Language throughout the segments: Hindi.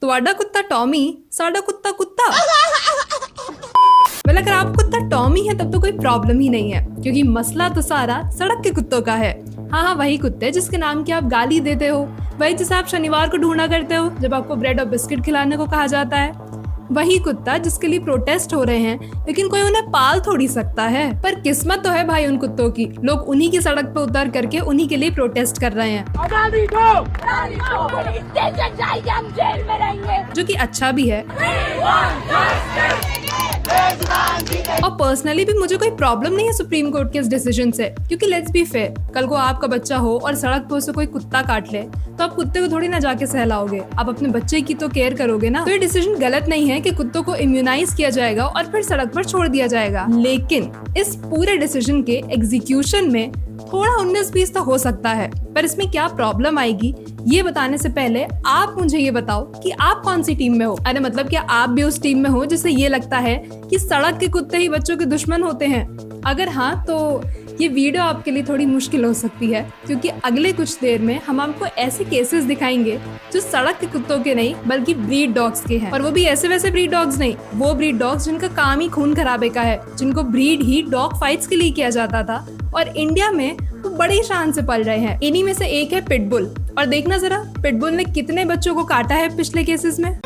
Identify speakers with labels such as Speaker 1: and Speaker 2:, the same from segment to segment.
Speaker 1: ਤੁਹਾਡਾ कुत्ता टॉमी, साडा कुत्ता कुत्ता। वेल अगर आप कुत्ता टॉमी है तब तो कोई प्रॉब्लम ही नहीं है, क्योंकि मसला तो सारा सड़क के कुत्तों का है। हाँ, वही कुत्ते जिसके नाम की आप गाली देते हो, वही जिसे आप शनिवार को ढूंढा करते हो जब आपको ब्रेड और बिस्किट खिलाने को कहा जाता है, वही कुत्ता जिसके लिए प्रोटेस्ट हो रहे हैं, लेकिन कोई उन्हें पाल थोड़ी सकता है। पर किस्मत तो है भाई उन कुत्तों की, लोग उन्हीं की सड़क पे उतर करके उन्हीं के लिए प्रोटेस्ट कर रहे हैं, जो कि अच्छा भी है। और पर्सनली भी मुझे कोई प्रॉब्लम नहीं है सुप्रीम कोर्ट के इस डिसीजन से, क्योंकि लेट्स बी फेयर, कल को आपका बच्चा हो और सड़क पे उसे कोई कुत्ता काट ले तो आप कुत्ते को थोड़ी ना जाके सहलाओगे, आप अपने बच्चे की तो केयर करोगे ना। तो ये डिसीजन गलत नहीं है कि कुत्तों को इम्यूनाइज किया जाएगा और फिर सड़क पर छोड़ दिया जाएगा, लेकिन इस पूरे डिसीजन के एग्जीक्यूशन में थोड़ा 19-20 तो हो सकता है। पर इसमें क्या प्रॉब्लम आएगी ये बताने से पहले आप मुझे ये बताओ कि आप कौन सी टीम में हो। अरे मतलब क्या आप भी उस टीम में हो जिसे ये लगता है कि सड़क के कुत्ते ही बच्चों के दुश्मन होते हैं? अगर हाँ तो ये वीडियो आपके लिए थोड़ी मुश्किल हो सकती है, क्योंकि अगले कुछ देर में हम आपको ऐसे केसेस दिखाएंगे जो सड़क के कुत्तों के नहीं बल्कि ब्रीड डॉग्स के हैं। और वो भी ऐसे वैसे ब्रीड डॉग्स नहीं, वो ब्रीड डॉग्स जिनका काम ही खून खराबे का है, जिनको ब्रीड ही डॉग फाइट्स के लिए किया जाता था और इंडिया में वो बड़ी शान से पल रहे हैं। इन्हीं में से एक है पिटबुल। और देखना जरा पिटबुल ने कितने बच्चों को काटा है पिछले केसेस में।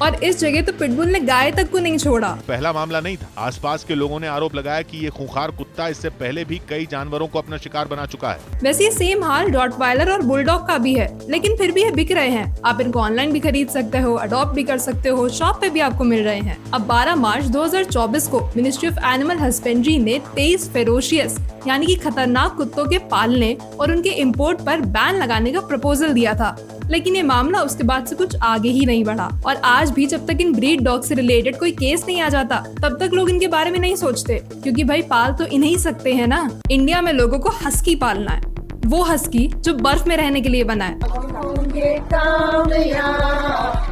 Speaker 1: और इस जगह तो पिटबुल ने गाय तक को नहीं छोड़ा।
Speaker 2: पहला मामला नहीं था, आसपास के लोगों ने आरोप लगाया कि ये खूंखार कुत्ता इससे पहले भी कई जानवरों को अपना शिकार बना चुका है।
Speaker 1: वैसे ये सेम हाल रॉटवाइलर और बुलडॉग का भी है, लेकिन फिर भी ये बिक रहे हैं। आप इनको ऑनलाइन भी खरीद सकते हो, अडॉप्ट भी कर सकते हो, शॉप पे भी आपको मिल रहे हैं। अब 12 मार्च 2024 को मिनिस्ट्री ऑफ एनिमल हस्बेंड्री ने 23 फेरोशियस यानी कि खतरनाक कुत्तों के पालने और उनके इम्पोर्ट पर बैन लगाने का प्रपोजल दिया था, लेकिन ये मामला उसके बाद से कुछ आगे ही नहीं बढ़ा। और आज भी जब तक इन ब्रीड डॉग से रिलेटेड कोई केस नहीं आ जाता तब तक लोग इनके बारे में नहीं सोचते, क्योंकि भाई पाल तो इन्हें ही सकते हैं ना। इंडिया में लोगों को हस्की पालना है, वो हस्की जो बर्फ में रहने के लिए बना है।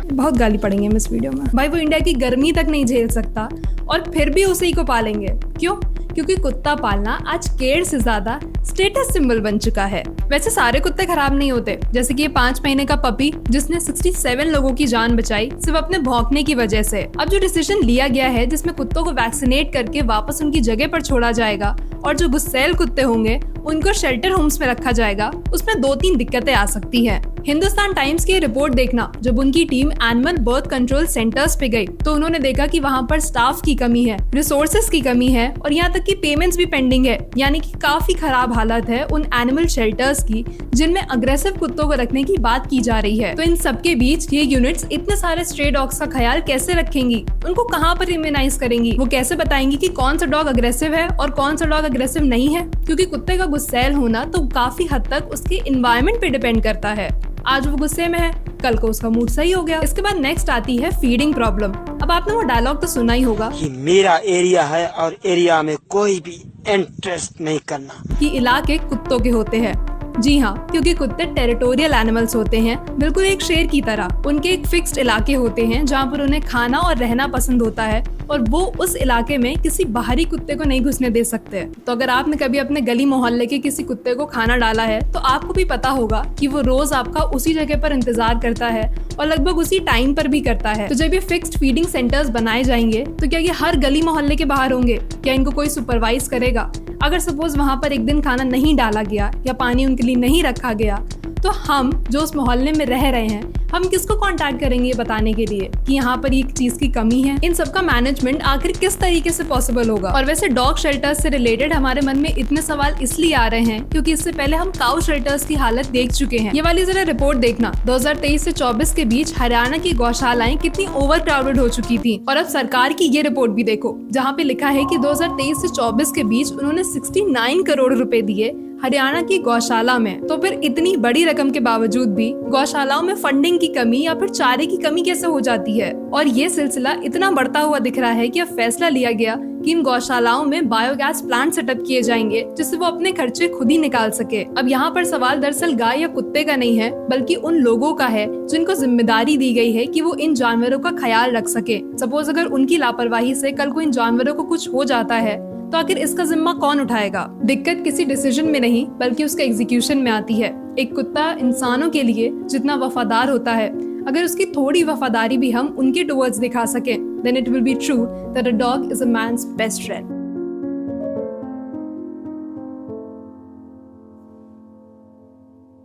Speaker 1: बहुत गाली पड़ेंगे हम इस वीडियो में। भाई वो इंडिया की गर्मी तक नहीं झेल सकता और फिर भी उसी को पालेंगे। क्यों? क्योंकि कुत्ता पालना आज केयर से ज्यादा स्टेटस सिंबल बन चुका है। वैसे सारे कुत्ते खराब नहीं होते, जैसे कि ये 5 महीने का पपी जिसने 67 लोगों की जान बचाई सिर्फ अपने भौंकने की वजह से। अब जो डिसीजन लिया गया है जिसमें कुत्तों को वैक्सीनेट करके वापस उनकी जगह पर छोड़ा जाएगा और जो गुस्सैल कुत्ते होंगे उनको शेल्टर होम्स में रखा जाएगा, उसमें 2-3 दिक्कतें आ सकती है। हिंदुस्तान टाइम्स की रिपोर्ट देखना, जब उनकी team animal birth control centres पे गई तो उन्होंने देखा कि वहाँ पर स्टाफ की कमी है, रिसोर्सेज की कमी है और यहाँ तक कि पेमेंट्स भी पेंडिंग है। यानी कि काफी खराब हालत है उन एनिमल शेल्टर्स की जिनमें अग्रेसिव कुत्तों को रखने की बात की जा रही है। तो इन सबके बीच ये यूनिट्स इतने सारे स्ट्रे डॉग्स का ख्याल कैसे रखेंगी? उनको कहाँ पर इम्यूनाइज करेंगी? वो कैसे बताएंगी कि कौन सा डॉग अग्रेसिव है और कौन सा डॉग अग्रेसिव नहीं है? क्योंकि कुत्ते का गुस्सैल होना तो काफी हद तक उसके एनवायरनमेंट पे डिपेंड करता है। आज वो गुस्से में है, कल को उसका मूड सही हो गया। इसके बाद नेक्स्ट आती है फीडिंग प्रॉब्लम। अब आपने वो डायलॉग तो सुना ही होगा
Speaker 3: कि मेरा एरिया है और एरिया में कोई भी इंटरेस्ट नहीं करना,
Speaker 1: कि इलाके कुत्तों के होते हैं। जी हाँ, क्योंकि कुत्ते टेरिटोरियल एनिमल्स होते हैं, बिल्कुल एक शेर की तरह। उनके एक फिक्स्ड इलाके होते हैं जहाँ पर उन्हें खाना और रहना पसंद होता है और वो उस इलाके में किसी बाहरी कुत्ते को नहीं घुसने दे सकते। तो अगर आपने कभी अपने गली मोहल्ले के किसी कुत्ते को खाना डाला है तो आपको भी पता होगा कि वो रोज आपका उसी जगह पर इंतजार करता है और लगभग उसी टाइम पर भी करता है। तो जब ये फिक्स्ड फीडिंग सेंटर्स बनाए जाएंगे तो क्या ये हर गली मोहल्ले के बाहर होंगे? क्या इनको कोई सुपरवाइज करेगा? अगर सपोज वहाँ पर एक दिन खाना नहीं डाला गया या पानी उनके लिए नहीं रखा गया तो हम जो उस मोहल्ले में रह रहे हैं हम किसको कांटेक्ट करेंगे ये बताने के लिए कि यहाँ पर ये चीज की कमी है? इन सबका मैनेजमेंट आखिर किस तरीके से पॉसिबल होगा? और वैसे डॉग शेल्टर्स से रिलेटेड हमारे मन में इतने सवाल इसलिए आ रहे हैं क्योंकि इससे पहले हम काउ शेल्टर्स की हालत देख चुके हैं। ये वाली जरा रिपोर्ट देखना, 2023 से 24 के बीच हरियाणा की गौशालाएं कितनी ओवर क्राउडेड हो चुकी थी। और अब सरकार की ये रिपोर्ट भी देखो जहाँ पे लिखा है कि 2023 से 24 के बीच उन्होंने 69 करोड़ रुपए दिए हरियाणा की गौशाला में। तो फिर इतनी बड़ी रकम के बावजूद भी गौशालाओं में फंडिंग की कमी या फिर चारे की कमी कैसे हो जाती है? और ये सिलसिला इतना बढ़ता हुआ दिख रहा है कि अब फैसला लिया गया कि इन गौशालाओं में बायोगैस प्लांट सेटअप किए जाएंगे जिससे वो अपने खर्चे खुद ही निकाल सके। अब यहाँ पर सवाल दरअसल गाय या कुत्ते का नहीं है बल्कि उन लोगों का है जिनको जिम्मेदारी दी गई है कि वो इन जानवरों का ख्याल रख सके। सपोज अगर उनकी लापरवाही से कल को इन जानवरों को कुछ हो जाता है तो आखिर इसका जिम्मा कौन उठाएगा? दिक्कत किसी डिसीजन में नहीं बल्कि उसके एग्जीक्यूशन में आती है। एक कुत्ता इंसानों के लिए जितना वफादार होता है, अगर उसकी थोड़ी वफादारी भी हम उनके टुवर्ड्स दिखा सकें, then it will be true that a dog is a man's best friend.